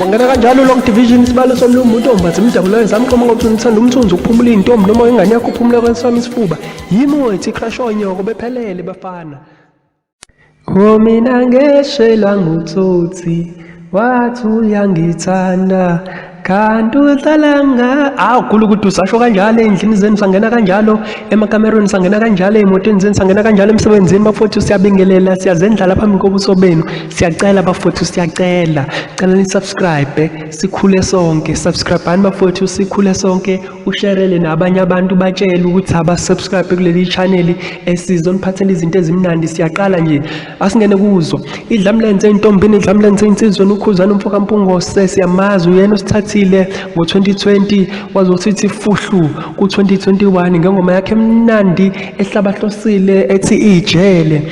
Wangena kanjalo long division isibalo somlumbu untombathi imijabulayo zamqoma ngokuthi ngithanda umthunzi ukuphumula intombi noma ingane yakho uphumula kwesami isifuba yimi wethi crash onyoko bephelele bafana. Mina ngeshelwa ngutsotsi wathi uyangithanda kanti udlalanga khulu ukuthi usasho kanjalo endlini zenu sangena kanjalo emakamerweni sangena kanjalo emotweni zenu sangena kanjalo emsebenzini bafowethu siyabingelela siyazendlala phambi kobuso benu siyacela bafowethu siyacela ni subscribe sikhule sonke subscribeani bafowethu sikhule sonke usharele nabanye abantu batshele ukuthi abasubscribe kuleli channel esizoniphathela izinto ezimnandi siyaqala nje asingene kuzo idlamlenze intombini idlamlenze insizweni ukhuzana umfoka mpungose siyamazi uyena osithathi ngo-2020 wazothi fuhlu ku-2021 ngengoma yakhe emnandi ehlabahlosile ethi ijele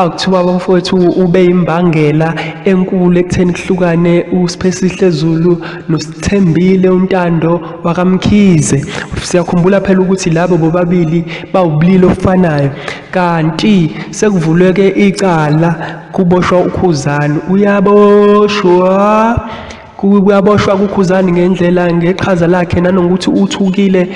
kuthiwa bafowethu ube imbangela enkulu ekutheni kuhlukane uSiphesihle Zulu noSithembile uNtando wakamkhize. Siyakhumbula phela ukuthi labo bobabili bawubulili ofanayo kanti sekuvuleke icala kuboshwa ukhuzana kuyaboshwa kukhuzani ngendlela ngeqhaza lakhe nanokuthi uthukile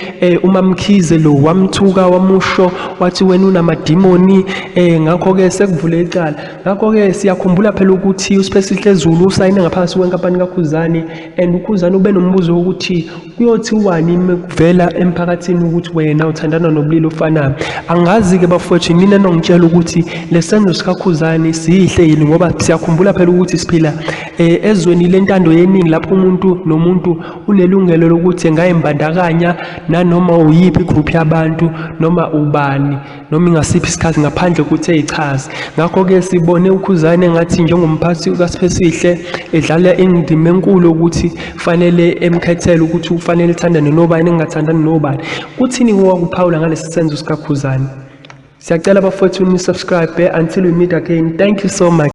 uMamkhize lo wamthuka wamusho wathi wena unamadimoni ngakho ke sekuvule icala. Ngakho ke siyakhumbula phela ukuthi uSiphesihle Zulu usayine ngaphansi kwenkampani kaKhuzani and uKhuzani ube nombuzo ukuthi kuyothi wani mekuvela emphakathini ukuthi wena uthandana nobulili ofanayo. Angazi ke bafowethu mina nongitshela ukuthi lesenzo sikaKhuzani sihle yini ngoba siyakhumbula phela ukuthi siphila ezweni lentando yeningi lapho umuntu nomuntu unelungelo lokuthi engayembandakanya nanoma uyiphi group yabantu noma ubani noma ingasiphi isikhathi ngaphandle ukuthi eyichaze. Ngakho ke sibone uKhuzani ngathi njengomphathi kaSiphesihle edlala indima enkulu ukuthi fanele emkhethele ukuthi ufanele ethandane nobani engathandani nobani. Kuthini kwakuphawula ngalesi senzo sikaKhuzani? Siyacela bafowethu ni subscribe until we meet again. Thank you so much.